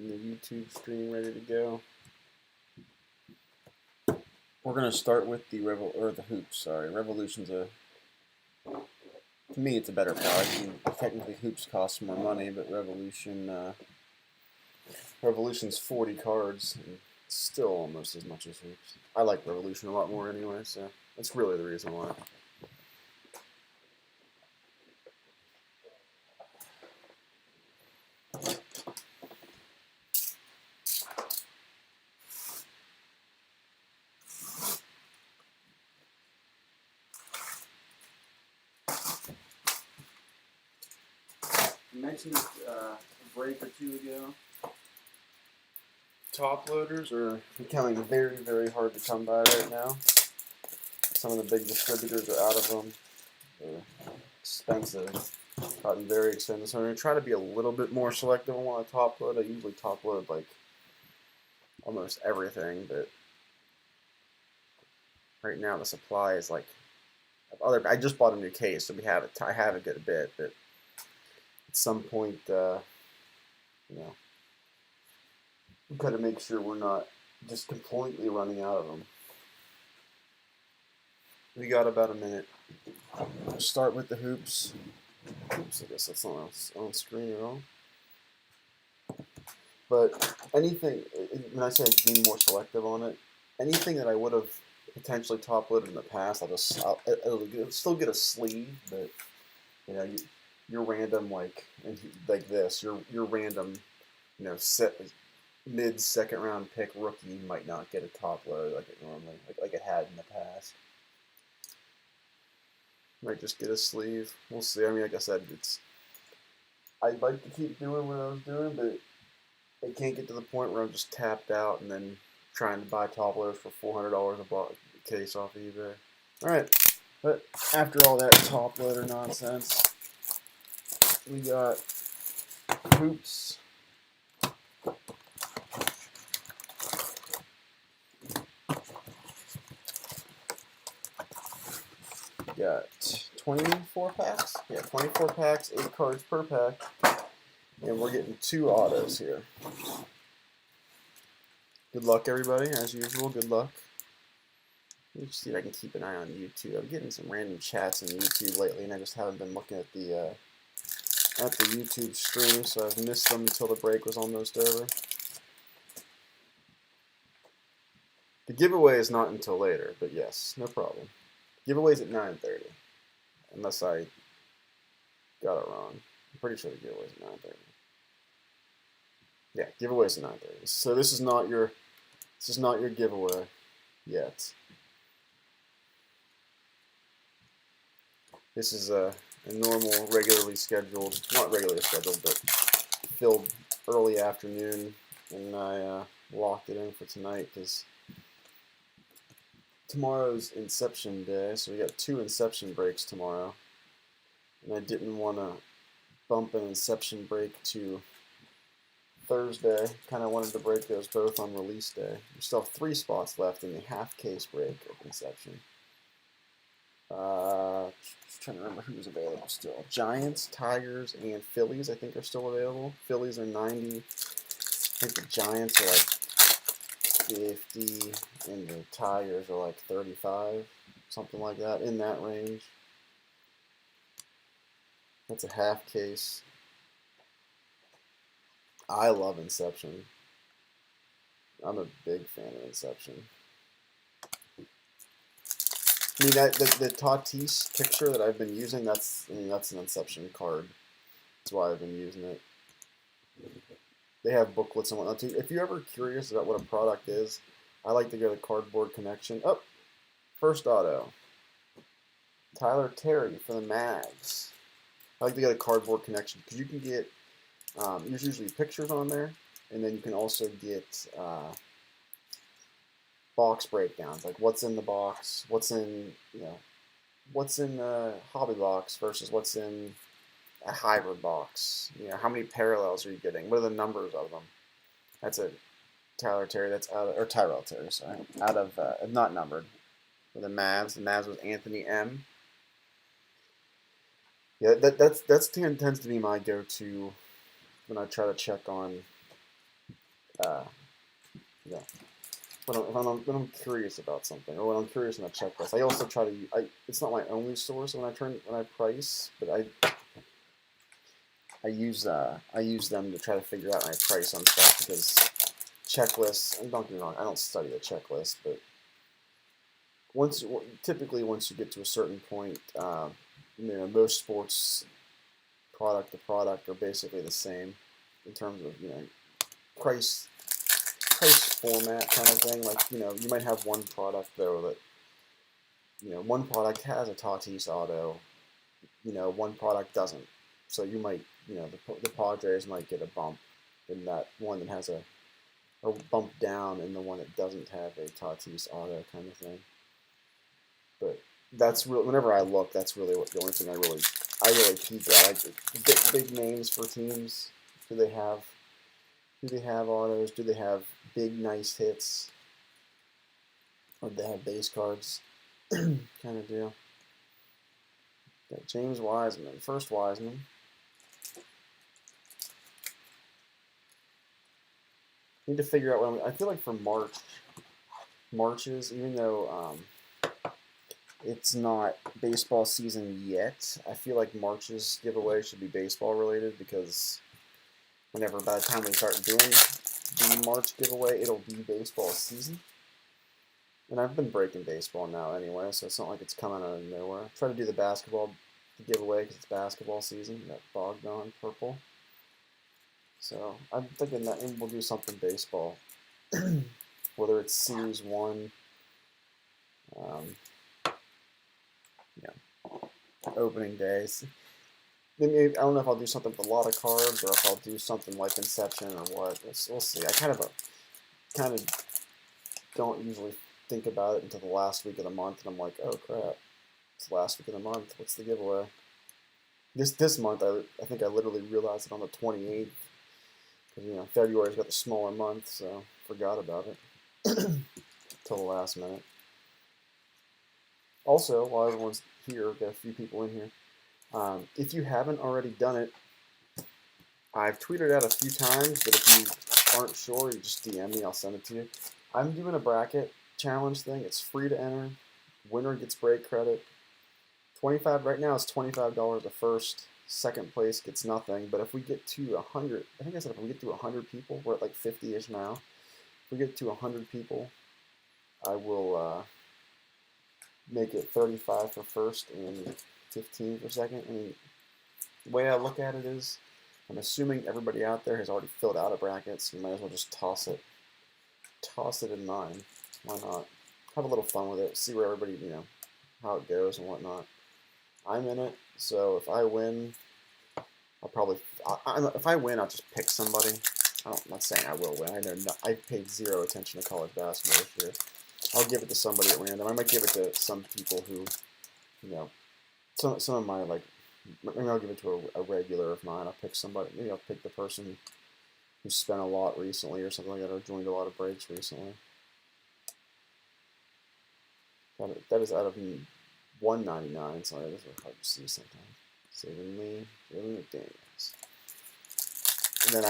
Getting the YouTube stream ready to go. We're gonna start with the hoops. Sorry, Revolution's to me it's a better product. I mean, technically hoops cost more money, but Revolution's 40 cards and it's still almost as much as hoops. I like Revolution a lot more anyway, so that's really the reason why. I mentioned a break or two ago. Top loaders are becoming very, very hard to come by right now. Some of the big distributors are out of them. They're expensive, gotten very expensive. So I'm going to try to be a little bit more selective on what I top load. I usually top load like almost everything, but right now the supply is like I just bought a new case, so I have a good bit, but at some point, we've got to make sure we're not just completely running out of them. We got about a minute. We'll start with the hoops. Oops, I guess that's not on screen at all. But anything, when I say being more selective on it, anything that I would have potentially top loaded in the past, it'll still get a sleeve, but your random like this, your random, mid second round pick rookie might not get a top load like it normally like it had in the past. Might just get a sleeve. We'll see. I mean, like I said, I'd like to keep doing what I was doing, but I can't get to the point where I'm just tapped out and then trying to buy top loaders for $400 a case off of eBay. All right, but after all that top loader nonsense, we got hoops. Got 24 packs? Yeah, 24 packs, 8 cards per pack. And we're getting 2 autos here. Good luck, everybody. As usual, good luck. Let me see if I can keep an eye on YouTube. I'm getting some random chats on YouTube lately, and I just haven't been looking at the YouTube stream, so I've missed them until the break was almost over. The giveaway is not until later, but yes, no problem. Giveaway's at 9:30, unless I got it wrong. I'm pretty sure the giveaway's at 9:30. Yeah, giveaway's at 9:30. So this is not your giveaway yet. This is a normal, not regularly scheduled, but filled early afternoon, and I locked it in for tonight because tomorrow's Inception Day, so we got 2 Inception breaks tomorrow, and I didn't want to bump an Inception break to Thursday. Kind of wanted to break those both on release day. We still have 3 spots left in the half case break of Inception. Just trying to remember who's available still. Giants, Tigers, and Phillies I think are still available. Phillies are 90. I think the Giants are like 50, and the Tigers are like 35, something like that, in that range. That's a half case. I love Inception. I'm a big fan of Inception. I mean, the Tatis picture that I've been using, that's an Inception card. That's why I've been using it. They have booklets and whatnot too. If you're ever curious about what a product is, I like to go to Cardboard Connection. Oh, first auto. Tyler Terry for the Mags. I like to go to Cardboard Connection because you can get, there's usually pictures on there, and then you can also get box breakdowns, like what's in the box, what's in the hobby box versus what's in a hybrid box. How many parallels are you getting? What are the numbers of them? That's a Tyler Terry. That's Tyrell Terry. Sorry, out of not numbered. For the Mavs. The Mavs was Anthony M. Yeah, that tends to be my go-to when I try to check on Yeah. When I'm curious about something, or when I'm curious in a checklist, I also try to. It's not my only source when I price, but I use them to try to figure out my price on stuff because checklists. And don't get me wrong, I don't study the checklist, but typically once you get to a certain point, most sports product to product are basically the same in terms of price format kind of thing. Like you might have one product though that one product has a Tatis auto, one product doesn't. So you might the Padres might get a bump in that one that has a bump down in the one that doesn't have a Tatis auto kind of thing. But that's real. Whenever I look, that's really the only thing I really peek at. Like big names for teams. Do they have autos? Do they have big nice hits? Or do they have base cards? Kind of deal. Got James Wiseman, first Wiseman. Need to figure out what I feel like for Marches, even though it's not baseball season yet, I feel like March's giveaway should be baseball related because by the time we start doing the March giveaway, it'll be baseball season. And I've been breaking baseball now anyway, so it's not like it's coming out of nowhere. Try to do the basketball giveaway because it's basketball season. That Bogdan purple. So I'm thinking that we'll do something baseball, whether it's Series 1, opening days. Maybe, I don't know if I'll do something with a lot of cards or if I'll do something like Inception or what. We'll see. I kind of don't usually think about it until the last week of the month, and I'm like, oh crap, it's the last week of the month. What's the giveaway? This month, I think I literally realized it on the 28th. Because, February's got the smaller month, so forgot about it till the last minute. Also, while everyone's here, got a few people in here. If you haven't already done it, I've tweeted out a few times, but if you aren't sure, you just DM me, I'll send it to you. I'm doing a bracket challenge thing. It's free to enter. Winner gets break credit. Right now it's $25 a first. Second place gets nothing, but if we get to 100, I think I said if we get to 100 people, we're at like 50-ish now. If we get to 100 people, I will make it 35 for first and 15 for second. I mean, the way I look at it is, I'm assuming everybody out there has already filled out a bracket, so you might as well just toss it in mine. Why not? Have a little fun with it, see where everybody, how it goes and whatnot. I'm in it, so if I win, if I win, I'll just pick somebody. I'm not saying I will win. I paid zero attention to college basketball this year. I'll give it to somebody at random. I might give it to some people who, some of my, maybe I'll give it to a regular of mine. I'll pick somebody. Maybe I'll pick the person who spent a lot recently or something like that, or joined a lot of breaks recently. That is out of $1.99, so that is hard to see sometimes. Saving McDaniels. And then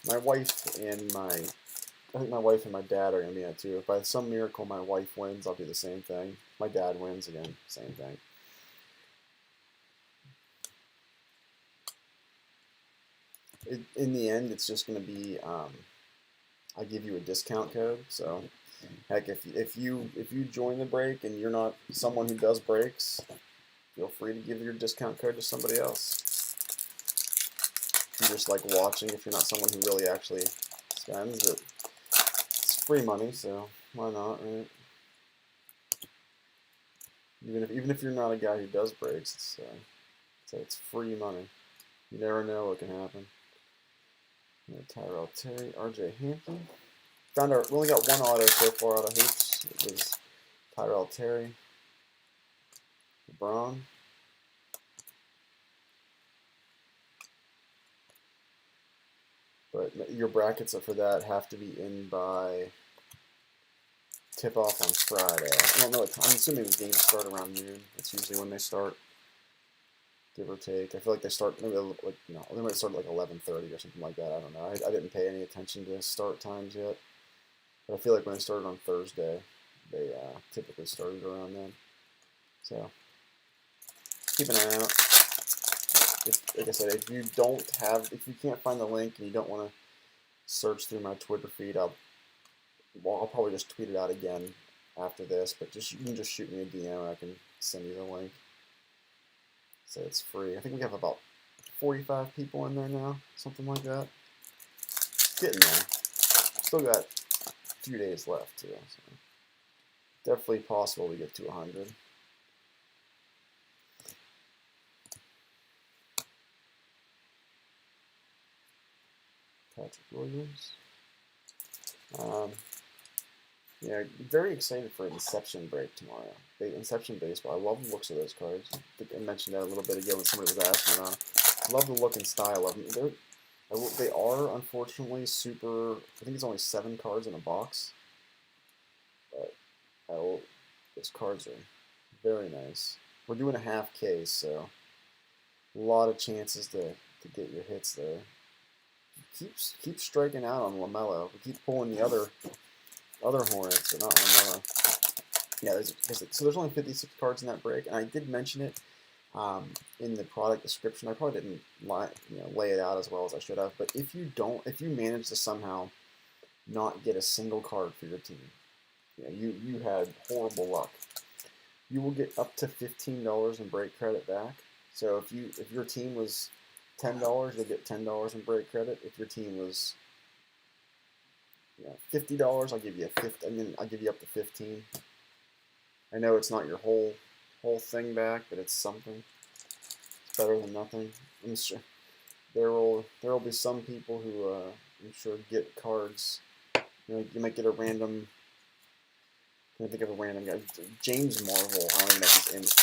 my wife and I think my wife and my dad are going to be in it too. If by some miracle my wife wins, I'll do the same thing. My dad wins again, same thing. In the end, it's just going to be I give you a discount code. So heck, if you join the break and you're not someone who does breaks, feel free to give your discount code to somebody else. If you just like watching, if you're not someone who really actually spends it, it's free money, so why not, right? Even if you're not a guy who does breaks, it's free money. You never know what can happen. Tyrell Terry, RJ Hampton. We only got one auto so far out of Hoops. It was Tyrell Terry. LeBron. But your brackets for that have to be in by tip-off on Friday. I don't know. I'm assuming the games start around noon. That's usually when they start. give or take. I feel like they start maybe like they might start at like 11:30 or something like that. I don't know. I didn't pay any attention to start times yet, but I feel like when they started on Thursday, they typically started around then. So keep an eye out. Like I said, if you can't find the link and you don't want to search through my Twitter feed, I'll probably just tweet it out again after this. But you can just shoot me a DM and I can send you the link. So it's free. I think we have about 45 people in there now, something like that. Getting there. Still got a few days left too. So definitely possible to get to 100. Patrick Williams. Yeah, very excited for Inception Break tomorrow. Inception Baseball. I love the looks of those cards. I mentioned that a little bit ago when somebody was asking on. I love the look and style of them. They are, unfortunately, super... I think it's only 7 cards in a box. But those cards are very nice. We're doing a half case, so a lot of chances to get your hits there. Keep striking out on LaMelo. We keep pulling the other Hornets, but not LaMelo. Yeah, so there's only 56 cards in that break, and I did mention it in the product description. I probably didn't lay it out as well as I should have, but if you manage to somehow not get a single card for your team, you had horrible luck. You will get up to $15 in break credit back. So if your team was $10, you'll get $10 in break credit. If your team was $50, I'll give you I'll give you up to 15. I know it's not your whole thing back, but it's something. It's better than nothing. I'm sure there will be some people who I'm sure get cards. You might get a random. I can't think of a random guy. James Marvel. I don't even know if he's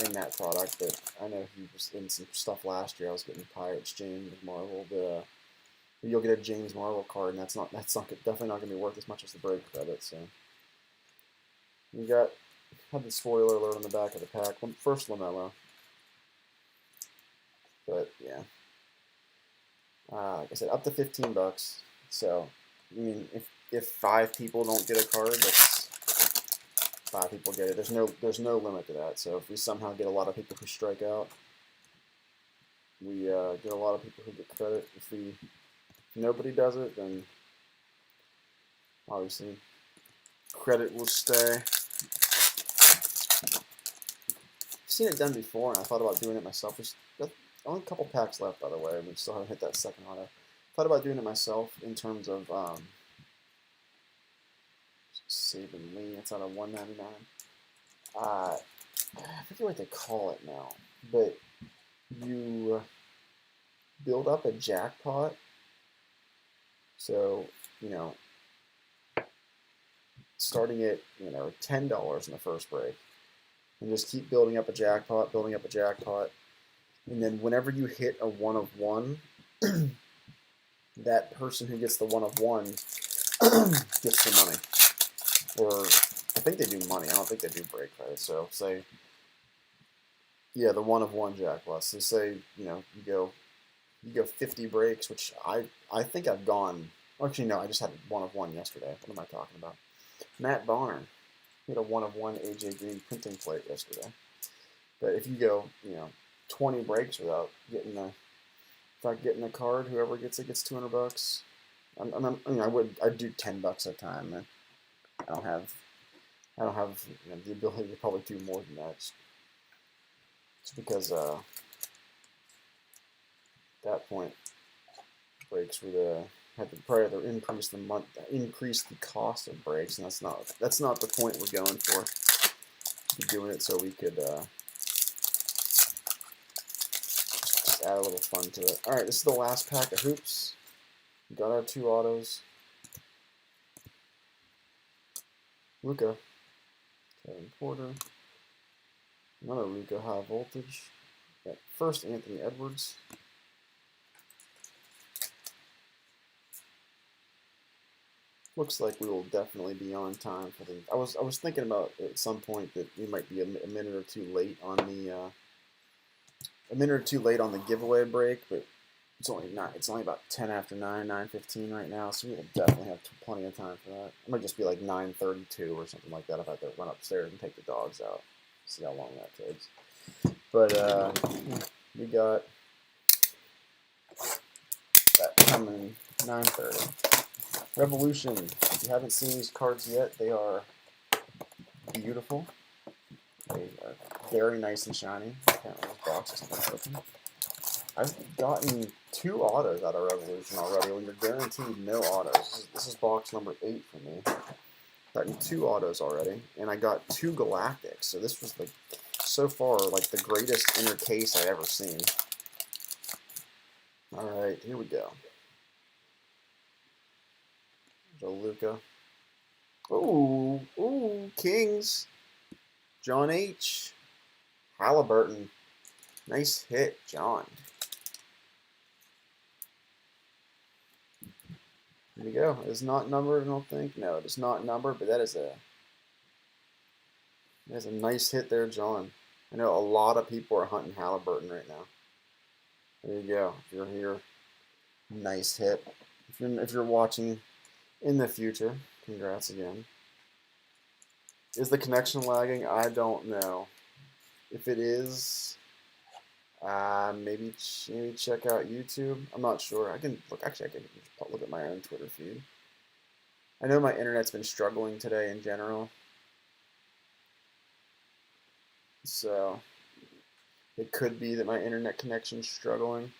in that product, but I know he was in some stuff last year. I was getting Pirates James Marvel, but you'll get a James Marvel card, and that's definitely not going to be worth as much as the break credit. So we had the spoiler alert on the back of the pack. First LaMelo, but yeah, like I said, up to $15. So I mean, if 5 people don't get a card, that's 5 people get it. There's no limit to that. So if we somehow get a lot of people who strike out, we get a lot of people who get credit. If nobody does it, then obviously credit will stay. I've seen it done before, and I thought about doing it myself. There's only a couple packs left, by the way. We still haven't hit that second auto. Thought about doing it myself in terms of saving Lee. It's on a $199. I forget what they call it now, but you build up a jackpot. So starting at $10 in the first break, and just keep building up a jackpot, and then whenever you hit a 1 of 1, that person who gets the 1 of 1 gets the money. Or I think they do money. I don't think they do break credit. So say, yeah, the 1 of 1 jackpot. So say you go 50 breaks, which I think I've gone. Actually, no, I just had 1 of 1 yesterday. What am I talking about? Matt Bonner, he had a 1 of 1 AJ Green printing plate yesterday. But if you go 20 breaks without getting a card, whoever gets it gets $200. I'd do $10 a time. Man. I don't have the ability to probably do more than that. Just because at that point breaks would have to probably increase the cost of breaks, and that's not the point we're going for. We're doing it so we could just add a little fun to it. All right, this is the last pack of hoops. We got our 2 autos. Luka, Kevin Porter, another Luka high voltage. Got first Anthony Edwards. Looks like we will definitely be on time for the. I was thinking about at some point that we might be a minute or 2 late on the a minute or two late on the giveaway break, but it's only not. It's only about 10 after 9, 9:15 right now, so we will definitely have plenty of time for that. It might just be like 9:32 or something like that if I have to run upstairs and take the dogs out. See how long that takes. But we got that coming 9:30. Revolution. If you haven't seen these cards yet, they are beautiful. They are very nice and shiny. Apparently, this box is not open. I've gotten 2 autos out of Revolution already. When you're guaranteed no autos, this is box number 8 for me. Gotten 2 autos already, and I got 2 Galactics. So this was like so far like the greatest inner case I've ever seen. All right, here we go. There's a Luca. Ooh, Kings. John H. Halliburton. Nice hit, John. Here we go. It's not numbered, I don't think. No, it is not numbered, but that is a nice hit there, John. I know a lot of people are hunting Halliburton right now. There you go. If you're here, nice hit. If you're watching in the future, congrats again. Is the connection lagging? I don't know. If it is, maybe check out YouTube. I'm not sure. I can look. Actually, I can look at my own Twitter feed. I know my internet's been struggling today in general, so it could be that my internet connection's struggling.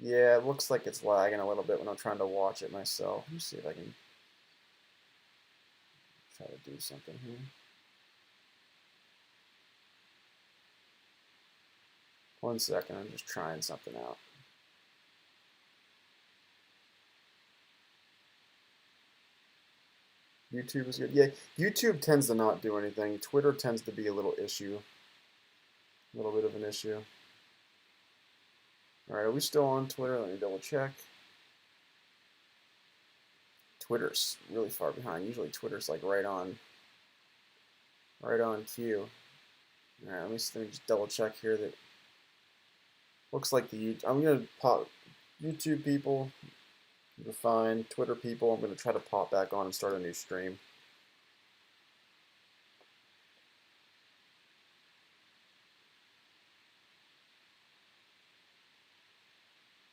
Yeah, it looks like it's lagging a little bit when I'm trying to watch it myself. Let me see if I can try to do something here. One second, I'm just trying something out. YouTube is good. Yeah, YouTube tends to not do anything. Twitter tends to be a little bit of an issue. All right, are we still on Twitter? Let me double check. Twitter's really far behind. Usually Twitter's like right on cue. All right, let me just double check here. That looks like I'm gonna pop YouTube people. You're fine. Twitter people, I'm gonna try to pop back on and start a new stream.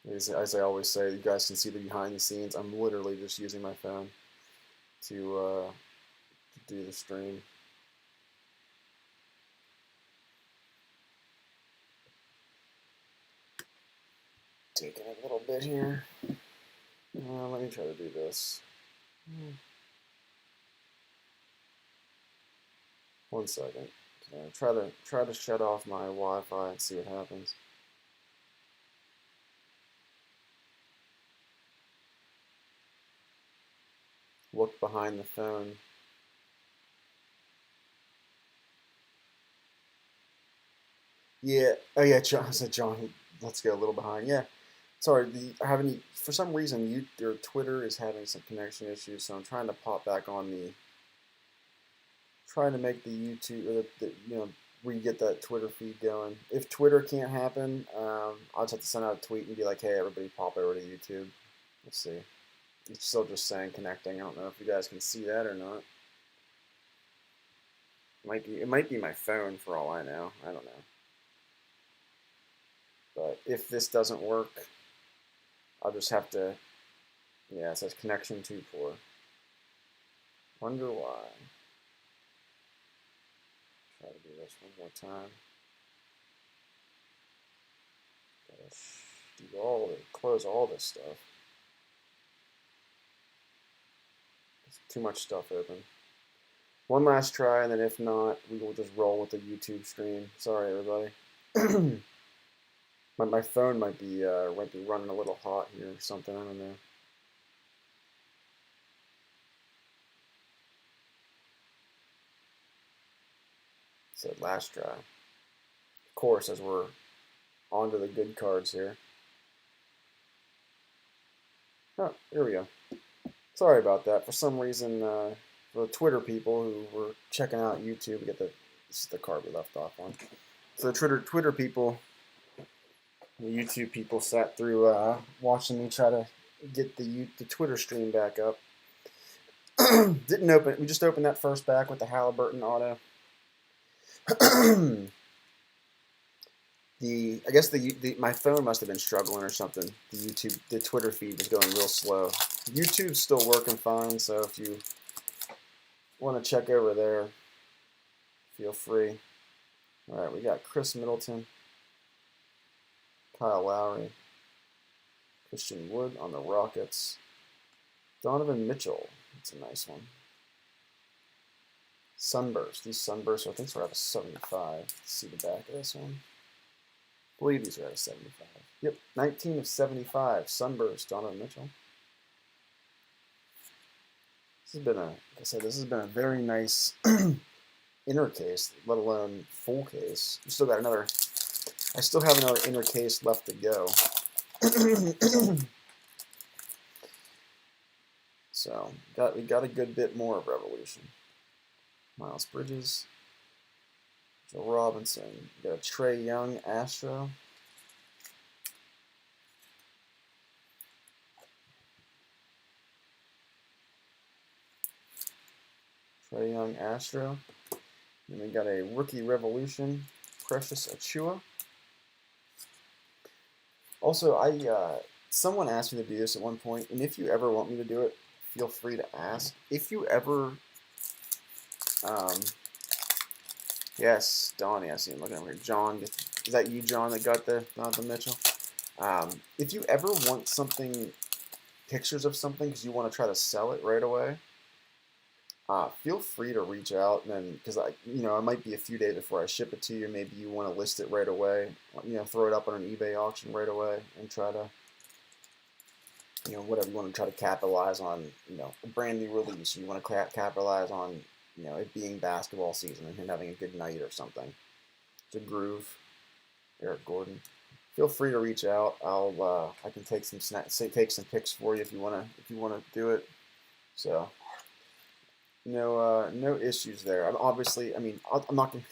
As I always say, you guys can see the behind the scenes. I'm literally just using my phone to do the stream. Taking a little bit here. Let me try to do this. One second. Try to shut off my Wi-Fi and see what happens. Look behind the phone. Yeah. Oh yeah, John. I said John. Let's go a little behind. Yeah. Sorry. For some reason your Twitter is having some connection issues, so I'm trying to pop back on trying to make the YouTube or re-get that Twitter feed going. If Twitter can't happen, I'll just have to send out a tweet and be like, hey, everybody pop over to YouTube. Let's see. It's still just saying connecting. I don't know if you guys can see that or not. It might be my phone for all I know. I don't know. But if this doesn't work, I'll just have to, yeah, it says connection too poor. Wonder why. Try to do this one more time. Gotta close all this stuff. There's too much stuff open. One last try, and then if not, we will just roll with the YouTube stream. Sorry, everybody. My phone might be running a little hot here or something. I don't know. So last try. Of course, as we're on to the good cards here. Oh, here we go. Sorry about that. For some reason for the Twitter people who were checking out YouTube, this is the card we left off on. So the Twitter people, the YouTube people sat through watching me try to get the Twitter stream back up. Didn't open it. We just opened that first back with the Halliburton auto. I guess my phone must have been struggling or something. The Twitter feed was going real slow. YouTube's still working fine, so if you want to check over there, feel free. All right, we got Chris Middleton, Kyle Lowry, Christian Wood on the Rockets, Donovan Mitchell. That's a nice one. Sunburst. These Sunbursts, I think, are out of 75. Let's see the back of this one. I believe these are out of 75. Yep, 19 of 75. Sunburst, Donovan Mitchell. This has been like I said, this has been a very nice inner case, let alone full case. I still have another inner case left to go. So we got a good bit more of Revolution. Miles Bridges, Joe Robinson. We got a Trae Young Astro. Trae Young Astro. Then we got a Rookie Revolution, Precious Achiuwa. Also, someone asked me to do this at one point, and if you ever want me to do it, feel free to ask. If you ever, yes, Donnie, I see him looking over here. John, is that you, John, that got the Mitchell? If you ever want pictures of something because you want to try to sell it right away, feel free to reach out, and because it might be a few days before I ship it to you. Maybe you want to list it right away. Throw it up on an eBay auction right away and try to, whatever you want to try to capitalize on. A brand new release. You want to capitalize on, it being basketball season and him having a good night or something. It's a Groove, Eric Gordon. Feel free to reach out. I can take some pics for you if you wanna do it. So. No issues there. I'm not gonna,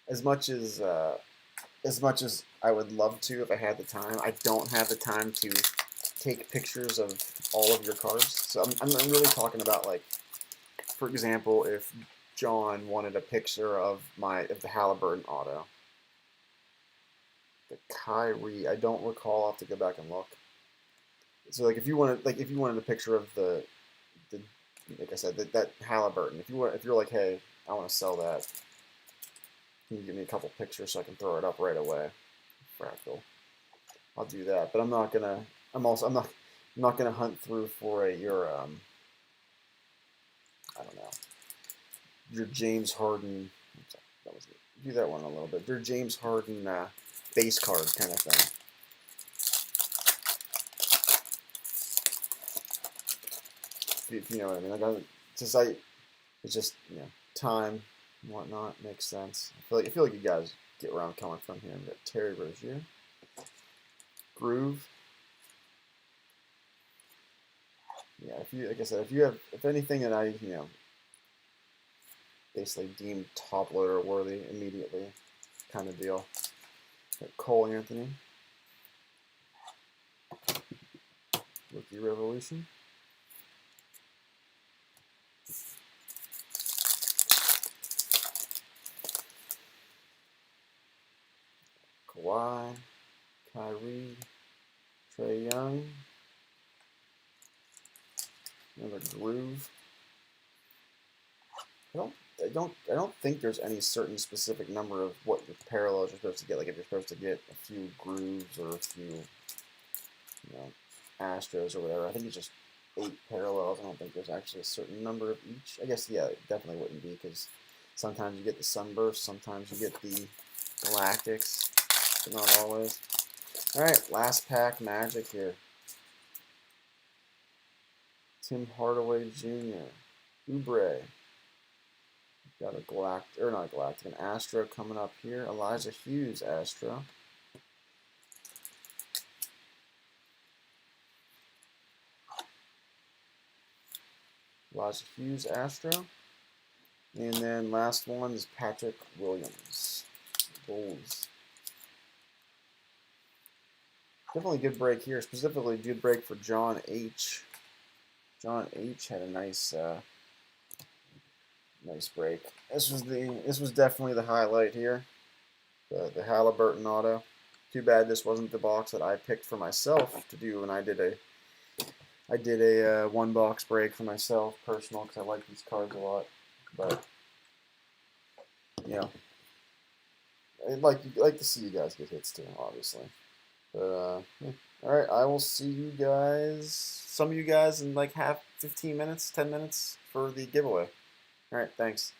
as much as I would love to if I had the time. I don't have the time to take pictures of all of your cards. So I'm really talking about, like, for example, if John wanted a picture of the Halliburton auto, the Kyrie. I don't recall. I'll have to go back and look. So if you wanted a picture of the like I said, that Halliburton. If you're like, hey, I want to sell that, can you give me a couple pictures so I can throw it up right away? Fractal. I'll do that, but I'm not gonna hunt through for your I don't know, your James Harden. Do that one a little bit. Your James Harden base card kind of thing. If you know what I mean. It's just time and whatnot makes sense. I feel like you guys get where I'm coming from here. We got Terry Rozier, Groove. Yeah, if anything that I basically deemed top loader worthy immediately, kind of deal. Got Cole Anthony, Rookie Revolution. Kawhi, Kyrie, Trae Young, another Groove. I don't think there's any certain specific number of what your parallels you're supposed to get. Like if you're supposed to get a few Grooves or a few, Astros or whatever. I think it's just 8 parallels. I don't think there's actually a certain number of each. I guess it definitely wouldn't be, because sometimes you get the Sunburst, sometimes you get the Galactics. But not always. Alright, last pack Magic here. Tim Hardaway Jr. Oubre. Got an Astro coming up here. Elijah Hughes Astro. Elijah Hughes, Astro. And then last one is Patrick Williams, Bulls. Definitely good break here. Specifically, good break for John H. John H. had a nice, nice break. This was definitely the highlight here. The Halliburton auto. Too bad this wasn't the box that I picked for myself to do, and I did a one box break for myself, personal, because I like these cards a lot. But you know, I'd like to see you guys get hits too, obviously. But yeah. All right, I will see you guys, some of you guys, in like 15 minutes, 10 minutes for the giveaway. All right, thanks.